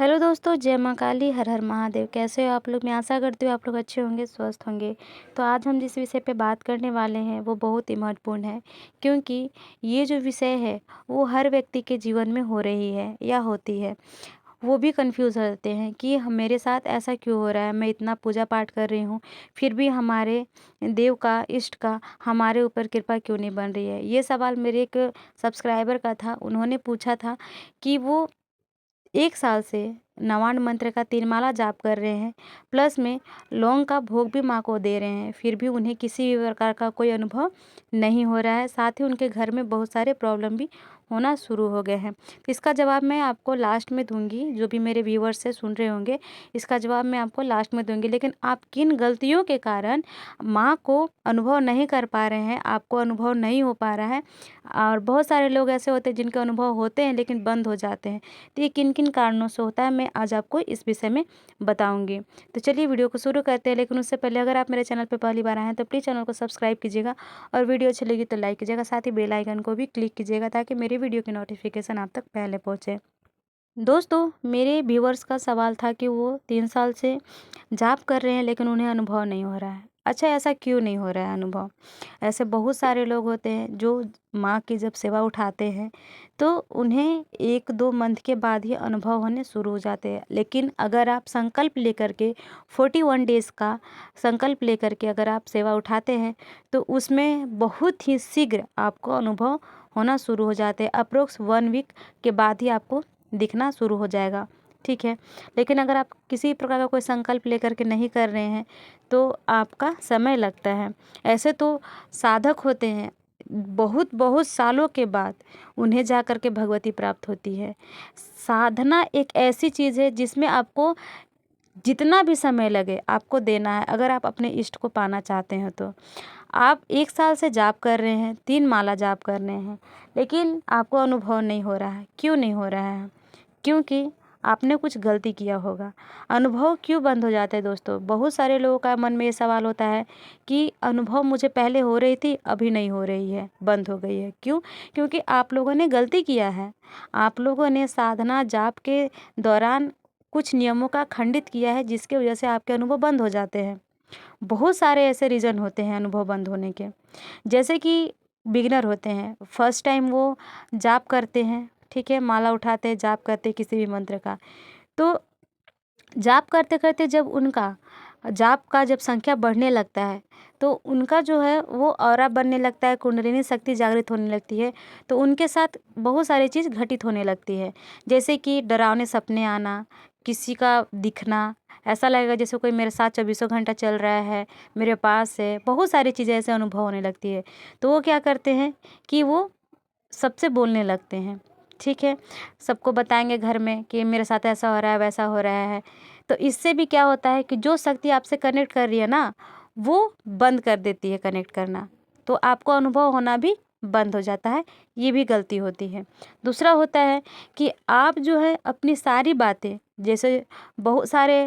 Hello दोस्तों, जय माँ काली, हर हर महादेव। कैसे हो आप लोग? मैं आशा करती हूँ आप लोग अच्छे होंगे, स्वस्थ होंगे। तो आज हम जिस विषय पे बात करने वाले हैं वो बहुत ही महत्वपूर्ण है, क्योंकि ये जो विषय है वो हर व्यक्ति के जीवन में हो रही है या होती है। वो भी कंफ्यूज हो जाते हैं कि मेरे साथ ऐसा क्यों हो रहा है, मैं इतना पूजा पाठ कर रही हूँ फिर भी हमारे देव का, इष्ट का हमारे ऊपर कृपा क्यों नहीं बन रही है। ये सवाल मेरे एक सब्सक्राइबर का था। उन्होंने पूछा था कि वो 1 साल से नवान्न मंत्र का 3 माला जाप कर रहे हैं, प्लस में लौंग का भोग भी माँ को दे रहे हैं, फिर भी उन्हें किसी भी प्रकार का कोई अनुभव नहीं हो रहा है। साथ ही उनके घर में बहुत सारे प्रॉब्लम भी होना शुरू हो गए हैं। तो इसका जवाब मैं आपको लास्ट में दूँगी, जो भी मेरे व्यूअर्स से सुन रहे होंगे, इसका जवाब मैं आपको लास्ट में दूँगी। लेकिन आप किन गलतियों के कारण माँ को अनुभव नहीं कर पा रहे हैं, आपको अनुभव नहीं हो पा रहा है, और बहुत सारे लोग ऐसे होते हैं जिनके अनुभव होते हैं लेकिन बंद हो जाते हैं। तो ये किन-किन कारणों से होता है, मैं आज आपको इस विषय में बताऊँगी। तो चलिए वीडियो को शुरू करते हैं, लेकिन उससे पहले अगर आप मेरे चैनल पे पहली बार आए हैं तो प्लीज़ चैनल को सब्सक्राइब कीजिएगा और वीडियो अच्छी लगी तो लाइक कीजिएगा। साथ ही बेल आइकन को भी क्लिक कीजिएगा ताकि मेरी वीडियो की नोटिफिकेशन आप तक पहले पहुँचे। दोस्तों, मेरे व्यूअर्स का सवाल था कि वो 3 साल से जाप कर रहे हैं लेकिन उन्हें अनुभव नहीं हो रहा है। अच्छा, ऐसा क्यों नहीं हो रहा है अनुभव? ऐसे बहुत सारे लोग होते हैं जो माँ की जब सेवा उठाते हैं तो उन्हें 1-2 मंथ के बाद ही अनुभव होने शुरू हो जाते हैं। लेकिन अगर आप संकल्प लेकर के 41 डेज़ का संकल्प लेकर के अगर आप सेवा उठाते हैं तो उसमें बहुत ही शीघ्र आपको अनुभव होना शुरू हो जाते हैं। अप्रोक्स 1 वीक के बाद ही आपको दिखना शुरू हो जाएगा, ठीक है। लेकिन अगर आप किसी प्रकार का कोई संकल्प लेकर के नहीं कर रहे हैं तो आपका समय लगता है। ऐसे तो साधक होते हैं, बहुत बहुत सालों के बाद उन्हें जा कर के भगवती प्राप्त होती है। साधना एक ऐसी चीज़ है जिसमें आपको जितना भी समय लगे आपको देना है, अगर आप अपने इष्ट को पाना चाहते हैं तो। आप 1 साल से जाप कर रहे हैं, 3 माला जाप कर रहे हैं, लेकिन आपको अनुभव नहीं हो रहा है। क्यों नहीं हो रहा है? क्योंकि आपने कुछ गलती किया होगा। अनुभव क्यों बंद हो जाते हैं दोस्तों? बहुत सारे लोगों का मन में ये सवाल होता है कि अनुभव मुझे पहले हो रही थी, अभी नहीं हो रही है, बंद हो गई है। क्यों? क्योंकि आप लोगों ने गलती किया है। आप लोगों ने साधना जाप के दौरान कुछ नियमों का खंडित किया है, जिसकी वजह से आपके अनुभव बंद हो जाते हैं। बहुत सारे ऐसे रीज़न होते हैं अनुभव बंद होने के। जैसे कि बिगिनर होते हैं, फर्स्ट टाइम वो जाप करते हैं, ठीक है, माला उठाते हैं, जाप करते हैं किसी भी मंत्र का। तो जाप करते-करते जब उनका जाप का जब संख्या बढ़ने लगता है, तो उनका जो है वो ऑरा बनने लगता है, कुंडलिनी शक्ति जागृत होने लगती है, तो उनके साथ बहुत सारी चीज़ घटित होने लगती है। जैसे कि डरावने सपने आना, किसी का दिखना, ऐसा लगेगा जैसे कोई मेरे साथ चौबीसों घंटा चल रहा है, मेरे पास है, बहुत सारी चीज़ें ऐसे अनुभव होने लगती है। तो वो क्या करते हैं कि वो सबसे बोलने लगते हैं, ठीक है। सबको बताएँगे घर में कि मेरे साथ ऐसा हो रहा है, वैसा हो रहा है। तो इससे भी क्या होता है कि जो शक्ति आपसे कनेक्ट कर रही है ना, वो बंद कर देती है कनेक्ट करना। तो आपको अनुभव होना भी बंद हो जाता है, ये भी गलती होती है। दूसरा होता है कि आप जो है अपनी सारी बातें, जैसे बहुत सारे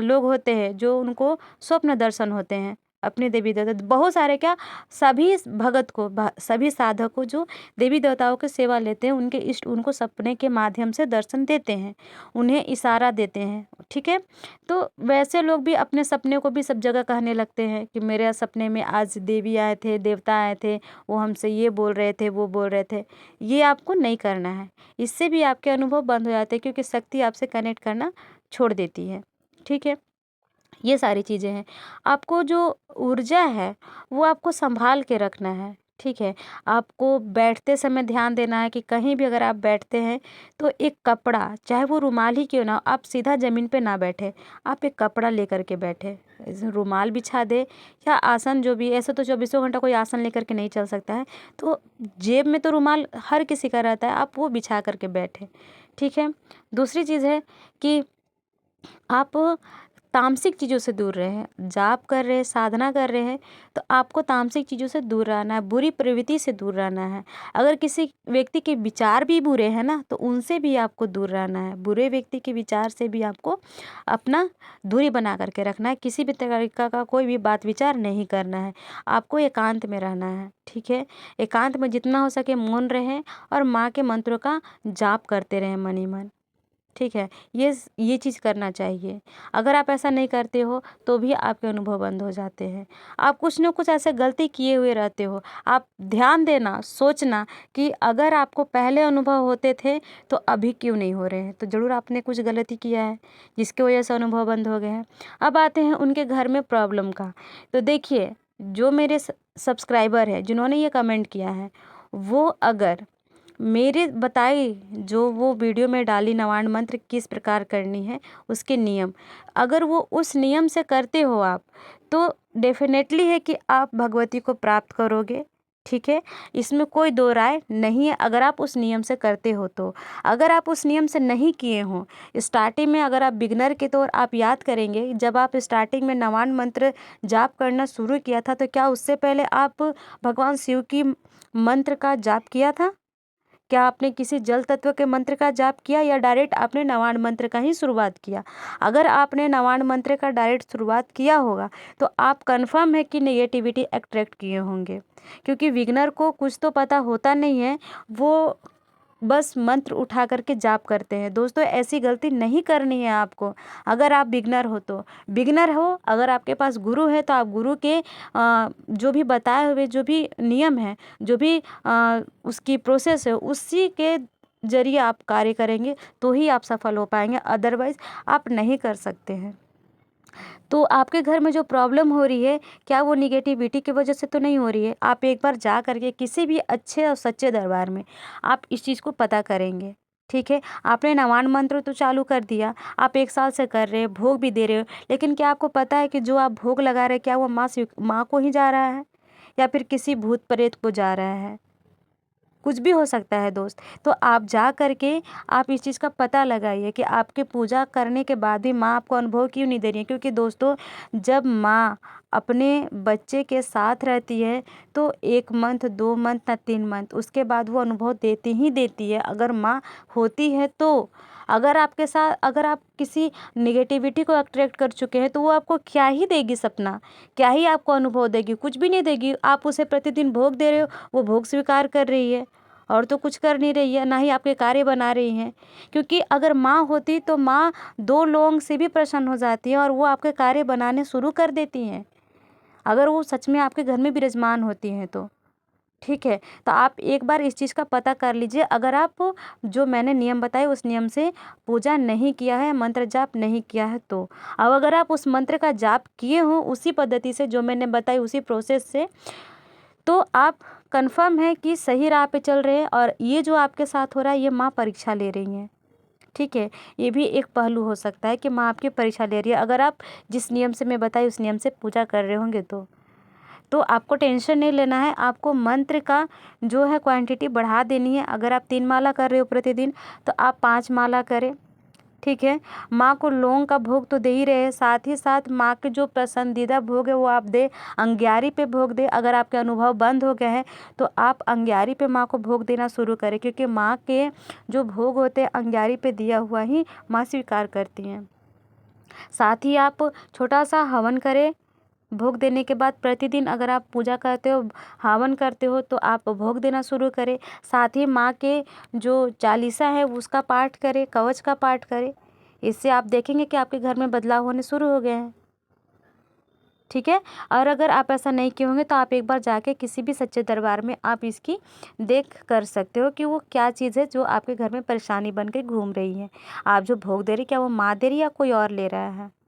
लोग होते हैं जो उनको स्वप्न दर्शन होते हैं, अपने देवी-देवता बहुत सारे क्या, सभी भगत को सभी साधक को जो देवी-देवताओं की सेवा लेते हैं, उनके इष्ट उनको सपने के माध्यम से दर्शन देते हैं, उन्हें इशारा देते हैं, ठीक है। तो वैसे लोग भी अपने सपने को भी सब जगह कहने लगते हैं कि मेरे सपने में आज देवी आए थे, देवता आए थे, वो हमसे ये बोल रहे थे, वो बोल रहे थे। ये आपको नहीं करना है। इससे भी आपके अनुभव बंद हो जाते हैं, क्योंकि शक्ति आपसे कनेक्ट करना छोड़ देती है, ठीक है। ये सारी चीज़ें हैं। आपको जो ऊर्जा है वो आपको सँभाल के रखना है, ठीक है। आपको बैठते समय ध्यान देना है कि कहीं भी अगर आप बैठते हैं तो एक कपड़ा, चाहे वो रुमाल ही क्यों ना हो, आप सीधा ज़मीन पे ना बैठें, आप एक कपड़ा लेकर के बैठें। ऐसे रुमाल बिछा दें या आसन, जो भी, ऐसे तो चौबीसों घंटा कोई आसन लेकर के नहीं चल सकता है, तो जेब में तो रुमाल हर किसी का रहता है, आप वो बिछा कर के बैठें, ठीक है। दूसरी चीज़ है कि आप तामसिक चीज़ों से दूर रहें। जाप कर रहे हैं, साधना कर रहे हैं, तो आपको तामसिक चीज़ों से दूर रहना है, बुरी प्रवृत्ति से दूर रहना है। अगर किसी व्यक्ति के विचार भी बुरे हैं ना, तो उनसे भी आपको दूर रहना है। बुरे व्यक्ति के विचार से भी आपको अपना दूरी बना कर के रखना है। किसी भी तरीका का कोई भी बात विचार नहीं करना है। आपको एकांत में रहना है, ठीक है। एकांत में जितना हो सके मौन रहें और माँ के मंत्रों का जाप करते रहें मन ही मन, ठीक है, ये चीज़ करना चाहिए। अगर आप ऐसा नहीं करते हो तो भी आपके अनुभव बंद हो जाते हैं। आप कुछ न कुछ ऐसे गलती किए हुए रहते हो। आप ध्यान देना, सोचना कि अगर आपको पहले अनुभव होते थे तो अभी क्यों नहीं हो रहे हैं। तो ज़रूर आपने कुछ गलती किया है जिसकी वजह से अनुभव बंद हो गए हैं। अब आते हैं उनके घर में प्रॉब्लम का। तो देखिए, जो मेरे सब्सक्राइबर हैं जिन्होंने ये कमेंट किया है, वो अगर मेरे बताए जो वो वीडियो में डाली नवाण मंत्र किस प्रकार करनी है, उसके नियम, अगर वो उस नियम से करते हो आप, तो डेफिनेटली है कि आप भगवती को प्राप्त करोगे। ठीक है, इसमें कोई दो राय नहीं है अगर आप उस नियम से करते हो तो। अगर आप उस नियम से नहीं किए हो, स्टार्टिंग में अगर आप बिगनर के तौर आप याद करेंगे, जब आप स्टार्टिंग में नवाण मंत्र जाप करना शुरू किया था तो क्या उससे पहले आप भगवान शिव की मंत्र का जाप किया था? क्या आपने किसी जल तत्व के मंत्र का जाप किया या डायरेक्ट आपने नवाण मंत्र का ही शुरुआत किया? अगर आपने नवाण मंत्र का डायरेक्ट शुरुआत किया होगा तो आप कंफर्म है कि नेगेटिविटी अट्रैक्ट किए होंगे, क्योंकि बिगिनर को कुछ तो पता होता नहीं है, वो बस मंत्र उठा करके जाप करते हैं। दोस्तों, ऐसी गलती नहीं करनी है आपको। अगर आप बिगिनर हो तो बिगिनर हो, अगर आपके पास गुरु है तो आप गुरु के जो भी बताए हुए जो भी नियम है, जो भी उसकी प्रोसेस है, उसी के जरिए आप कार्य करेंगे तो ही आप सफल हो पाएंगे, अदरवाइज आप नहीं कर सकते हैं। तो आपके घर में जो प्रॉब्लम हो रही है, क्या वो निगेटिविटी की वजह से तो नहीं हो रही है? आप एक बार जा करके किसी भी अच्छे और सच्चे दरबार में आप इस चीज़ को पता करेंगे। ठीक है, आपने नवाण मंत्र तो चालू कर दिया, आप 1 साल से कर रहे हैं, भोग भी दे रहे हो, लेकिन क्या आपको पता है कि जो आप भोग लगा रहे हैं क्या वो माँ को ही जा रहा है या फिर किसी भूत प्रेत को जा रहा है? कुछ भी हो सकता है दोस्त। तो आप जा कर के आप इस चीज़ का पता लगाइए कि आपकी पूजा करने के बाद भी माँ आपको अनुभव क्यों नहीं दे रही है। क्योंकि दोस्तों, जब माँ अपने बच्चे के साथ रहती है तो 1 मंथ, 2 मंथ या 3 मंथ, उसके बाद वो अनुभव देती ही देती है, अगर माँ होती है तो। अगर आपके साथ अगर आप किसी नेगेटिविटी को अट्रैक्ट कर चुके हैं तो वो आपको क्या ही देगी सपना, क्या ही आपको अनुभव देगी? कुछ भी नहीं देगी। आप उसे प्रतिदिन भोग दे रहे हो, वो भोग स्वीकार कर रही है और तो कुछ कर नहीं रही है, ना ही आपके कार्य बना रही हैं। क्योंकि अगर माँ होती तो माँ 2 लोगों से भी प्रसन्न हो जाती है और वो आपके कार्य बनाने शुरू कर देती हैं, अगर वो सच में आपके घर में विराजमान होती हैं तो। ठीक है, तो आप एक बार इस चीज़ का पता कर लीजिए। अगर आप जो मैंने नियम बताए उस नियम से पूजा नहीं किया है, मंत्र जाप नहीं किया है तो। अब अगर आप उस मंत्र का जाप किए हो उसी पद्धति से जो मैंने बताई, उसी प्रोसेस से, तो आप कंफर्म है कि सही राह पे चल रहे हैं और ये जो आपके साथ हो रहा है ये माँ परीक्षा ले रही हैं। ठीक है, ये भी एक पहलू हो सकता है कि माँ आपकी परीक्षा ले रही है, अगर आप जिस नियम से मैं बताई उस नियम से पूजा कर रहे होंगे तो आपको टेंशन नहीं लेना है। आपको मंत्र का जो है क्वांटिटी बढ़ा देनी है। अगर आप 3 माला कर रहे हो प्रतिदिन तो आप 5 माला करें। ठीक है, माँ को लौंग का भोग तो दे ही रहे हैं, साथ ही साथ माँ के जो पसंदीदा भोग है वो आप दे, अंग्यारी पे भोग दे। अगर आपके अनुभव बंद हो गए हैं तो आप अंग्यारी पे माँ को भोग देना शुरू करें, क्योंकि माँ के जो भोग होते हैं अंग्यारी पे दिया हुआ ही माँ स्वीकार करती हैं। साथ ही आप छोटा सा हवन करें। भोग देने के बाद प्रतिदिन अगर आप पूजा करते हो, हवन करते हो, तो आप भोग देना शुरू करें। साथ ही माँ के जो चालीसा है उसका पाठ करें, कवच का पाठ करें। इससे आप देखेंगे कि आपके घर में बदलाव होने शुरू हो गए हैं। ठीक है, और अगर आप ऐसा नहीं किए होंगे तो आप एक बार जाके किसी भी सच्चे दरबार में आप इसकी देख कर सकते हो कि वो क्या चीज़ है जो आपके घर में परेशानी बन के घूम रही है। आप जो भोग दे रही, क्या वो माँ दे रही है या कोई और ले रहा है?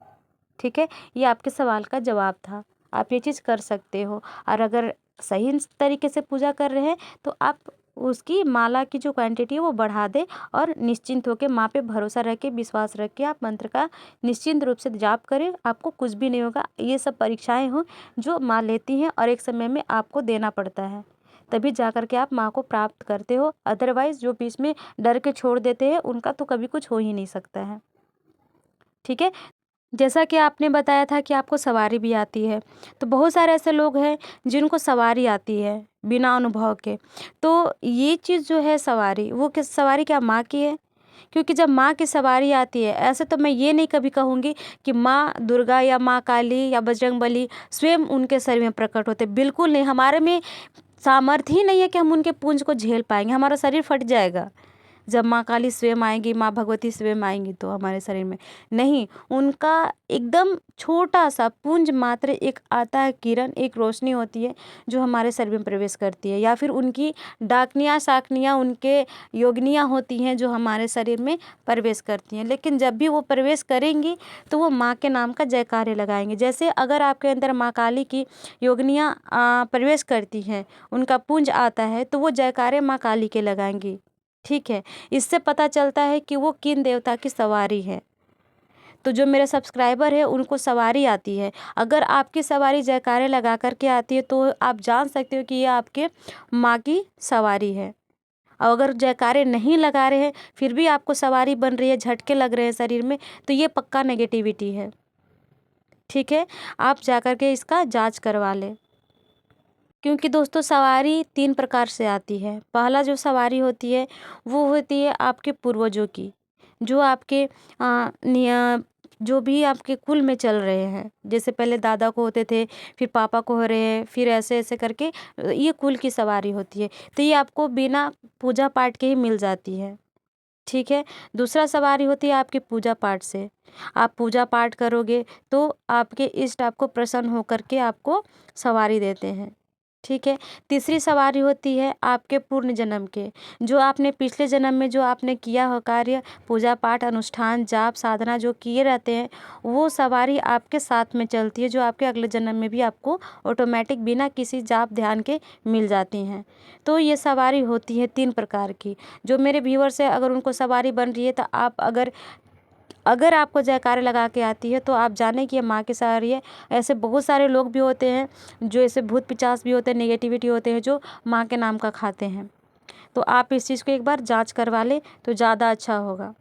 ठीक है, ये आपके सवाल का जवाब था। आप ये चीज़ कर सकते हो और अगर सही तरीके से पूजा कर रहे हैं तो आप उसकी माला की जो क्वांटिटी है वो बढ़ा दें और निश्चिंत होकर माँ पे भरोसा रख के, विश्वास रख के आप मंत्र का निश्चिंत रूप से जाप करें। आपको कुछ भी नहीं होगा। ये सब परीक्षाएं हो जो माँ लेती हैं और एक समय में आपको देना पड़ता है, तभी जा कर के आप माँ को प्राप्त करते हो। अदरवाइज़ जो बीच में डर के छोड़ देते हैं उनका तो कभी कुछ हो ही नहीं सकता है। ठीक है, जैसा कि आपने बताया था कि आपको सवारी भी आती है, तो बहुत सारे ऐसे लोग हैं जिनको सवारी आती है बिना अनुभव के। तो ये चीज़ जो है सवारी, वो किस सवारी क्या माँ की है? क्योंकि जब माँ की सवारी आती है, ऐसे तो मैं ये नहीं कभी कहूँगी कि माँ दुर्गा या माँ काली या बजरंगबली स्वयं उनके शरीर में प्रकट होते, बिल्कुल नहीं। हमारे में सामर्थ्य ही नहीं है कि हम उनके पुंज को झेल पाएंगे, हमारा शरीर फट जाएगा। जब माँ काली स्वयं आएंगी, माँ भगवती स्वयं आएंगी तो हमारे शरीर में नहीं, उनका एकदम छोटा सा पुंज मात्र एक आता है किरण, एक रोशनी होती है जो हमारे शरीर में प्रवेश करती है, या फिर उनकी डाकनियाँ शाकनियाँ उनके योगनियाँ होती हैं जो हमारे शरीर में प्रवेश करती हैं। लेकिन जब भी वो प्रवेश करेंगी तो वो माँ के नाम का जयकारे लगाएंगे। जैसे अगर आपके अंदर माँ काली की योगनियाँ प्रवेश करती हैं, उनका पुंज आता है, तो वो जयकारे माँ काली के लगाएंगी। ठीक है, इससे पता चलता है कि वो किन देवता की सवारी है। तो जो मेरे सब्सक्राइबर है उनको सवारी आती है। अगर आपकी सवारी जयकारे लगा कर के आती है तो आप जान सकते हो कि ये आपके माँ की सवारी है। और अगर जयकारे नहीं लगा रहे हैं फिर भी आपको सवारी बन रही है, झटके लग रहे हैं शरीर में, तो ये पक्का नेगेटिविटी है। ठीक है, आप जाकर के इसका जांच करवा लें। क्योंकि दोस्तों सवारी 3 प्रकार से आती है। पहला जो सवारी होती है वो होती है आपके पूर्वजों की, जो आपके जो भी आपके कुल में चल रहे हैं। जैसे पहले दादा को होते थे, फिर पापा को हो रहे हैं, फिर ऐसे-ऐसे करके ये कुल की सवारी होती है। तो ये आपको बिना पूजा पाठ के ही मिल जाती है। ठीक है, दूसरा सवारी होती है आपकी पूजा पाठ से। आप पूजा पाठ करोगे तो आपके इष्ट आपको प्रसन्न होकर के आपको सवारी देते हैं। ठीक है, तीसरी सवारी होती है आपके पूर्ण जन्म के, जो आपने पिछले जन्म में जो आपने किया हो कार्य, पूजा पाठ, अनुष्ठान, जाप, साधना जो किए रहते हैं, वो सवारी आपके साथ में चलती है, जो आपके अगले जन्म में भी आपको ऑटोमेटिक बिना किसी जाप ध्यान के मिल जाती हैं। तो ये सवारी होती है 3 प्रकार की। जो मेरे व्यूअर्स हैं अगर उनको सवारी बन रही है तो आप अगर आपको जयकारे लगा के आती है तो आप जानें कि ये माँ की सवारी है। ऐसे बहुत सारे लोग भी होते हैं जो ऐसे भूत पिशाच भी होते हैं, नेगेटिविटी होते हैं जो माँ के नाम का खाते हैं। तो आप इस चीज़ को एक बार जांच करवा लें तो ज़्यादा अच्छा होगा।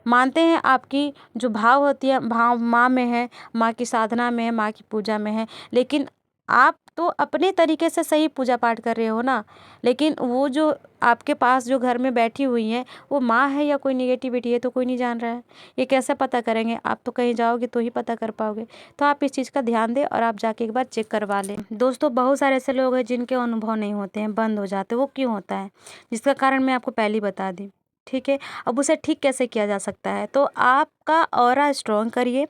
मानते हैं आपकी जो भाव होती है, भाव माँ में है, माँ की साधना में है, माँ की पूजा में है, लेकिन आप तो अपने तरीके से सही पूजा पाठ कर रहे हो ना। लेकिन वो जो आपके पास जो घर में बैठी हुई हैं वो माँ है या कोई नेगेटिविटी है तो कोई नहीं जान रहा है। ये कैसे पता करेंगे? आप तो कहीं जाओगे तो ही पता कर पाओगे। तो आप इस चीज़ का ध्यान दें और आप जाके एक बार चेक करवा लें। दोस्तों बहुत सारे ऐसे लोग हैं जिनके अनुभव नहीं होते हैं, बंद हो जाते हैं। वो क्यों होता है? जिसका कारण मैं आपको पहले ही बता दी। ठीक है, अब उसे ठीक कैसे किया जा सकता है? तो आपका ऑरा स्ट्रॉन्ग करिए।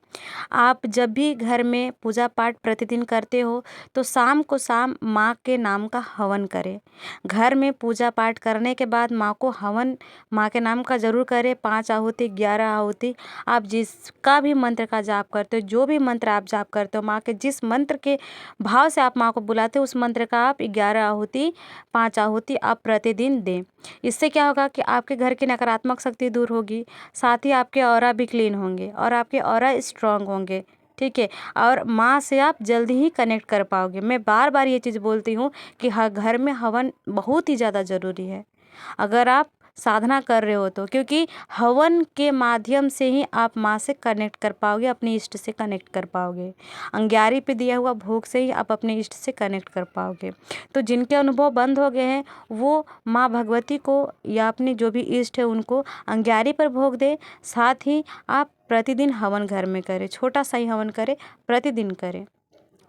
आप जब भी घर में पूजा पाठ प्रतिदिन करते हो तो शाम को माँ के नाम का हवन करें। घर में पूजा पाठ करने के बाद माँ को हवन माँ के नाम का ज़रूर करें। 5 आहुति, 11 आहुति, आप जिसका भी मंत्र का जाप करते हो, जो भी मंत्र आप जाप करते हो, माँ के जिस मंत्र के भाव से आप माँ को बुलाते हो उस मंत्र का आप 11 आहुति, 5 आहुति आप प्रतिदिन दें। इससे क्या होगा कि आपके घर की नकारात्मक शक्ति दूर होगी, साथ ही आपके ऑरा भी क्लीन होंगे और आपके ऑरा स्ट्रांग होंगे। ठीक है, और माँ से आप जल्दी ही कनेक्ट कर पाओगे। मैं बार बार ये चीज़ बोलती हूँ कि हाँ, घर में हवन बहुत ही ज़्यादा ज़रूरी है अगर आप साधना कर रहे हो तो, क्योंकि हवन के माध्यम से ही आप माँ से कनेक्ट कर पाओगे, अपने इष्ट से कनेक्ट कर पाओगे। अंग्यारी पे दिया हुआ भोग से ही आप अपने इष्ट से कनेक्ट कर पाओगे। तो जिनके अनुभव बंद हो गए हैं वो माँ भगवती को या अपने जो भी इष्ट है उनको अंग्यारी पर भोग दे। साथ ही आप प्रतिदिन हवन घर में करें, छोटा सा ही हवन करें, प्रतिदिन करें।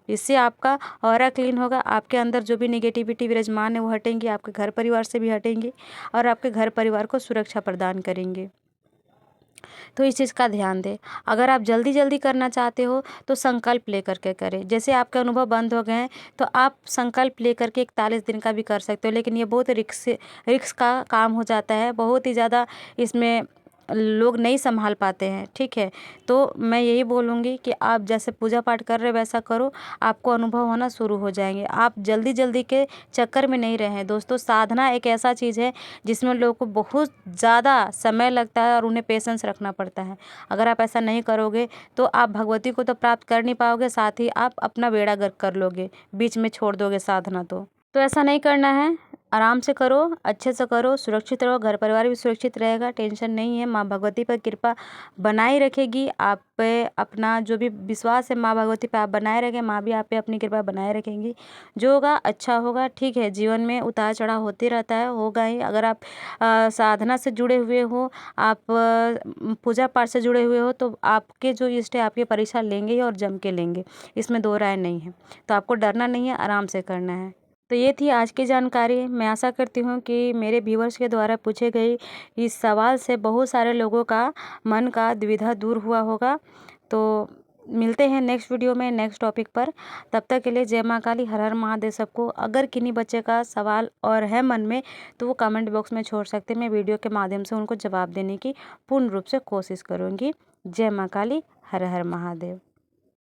इससे आपका ऑरा क्लीन होगा, आपके अंदर जो भी नेगेटिविटी विराजमान है वो हटेंगी, आपके घर परिवार से भी हटेंगी और आपके घर परिवार को सुरक्षा प्रदान करेंगे। तो इस चीज़ का ध्यान दें। अगर आप जल्दी जल्दी करना चाहते हो तो संकल्प लेकर के करें। जैसे आपके अनुभव बंद हो गए हैं तो आप संकल्प लेकर के 41 दिन का भी कर सकते हो, लेकिन ये बहुत रिस्क का काम हो जाता है। बहुत ही ज़्यादा इसमें लोग नहीं संभाल पाते हैं। ठीक है, तो मैं यही बोलूँगी कि आप जैसे पूजा पाठ कर रहे हो वैसा करो, आपको अनुभव होना शुरू हो जाएंगे। आप जल्दी जल्दी के चक्कर में नहीं रहें। दोस्तों साधना एक ऐसा चीज़ है जिसमें लोगों को बहुत ज़्यादा समय लगता है और उन्हें पेशेंस रखना पड़ता है। अगर आप ऐसा नहीं करोगे तो आप भगवती को तो प्राप्त कर नहीं पाओगे, साथ ही आप अपना बेड़ा गर्क कर लोगे, बीच में छोड़ दोगे साधना। तो ऐसा नहीं करना है, आराम से करो, अच्छे से करो, सुरक्षित रहो, घर परिवार भी सुरक्षित रहेगा, टेंशन नहीं है। माँ भगवती पर कृपा बनाए रखेगी, आप पे अपना जो भी विश्वास है माँ भगवती पे आप बनाए रखें, माँ भी आप पे अपनी कृपा बनाए रखेंगी। जो होगा अच्छा होगा। ठीक है, जीवन में उतार चढ़ाव होते रहता है, होगा ही। अगर आप साधना से जुड़े हुए हो, आप पूजा पाठ से जुड़े हुए हो तो आपके जो इष्ट है आपकी परीक्षा लेंगे ही और जम के लेंगे, इसमें दो राय नहीं है। तो आपको डरना नहीं है, आराम से करना है। तो ये थी आज की जानकारी। मैं आशा करती हूँ कि मेरे व्यूअर्स के द्वारा पूछे गए इस सवाल से बहुत सारे लोगों का मन का दुविधा दूर हुआ होगा। तो मिलते हैं नेक्स्ट वीडियो में नेक्स्ट टॉपिक पर। तब तक के लिए जय माँ काली, हर हर महादेव सबको। अगर किन्हीं बच्चे का सवाल और है मन में तो वो कमेंट बॉक्स में छोड़ सकते हैं। मैं वीडियो के माध्यम से उनको जवाब देने की पूर्ण रूप से कोशिश करूँगी। जय माँ काली, हर हर महादेव।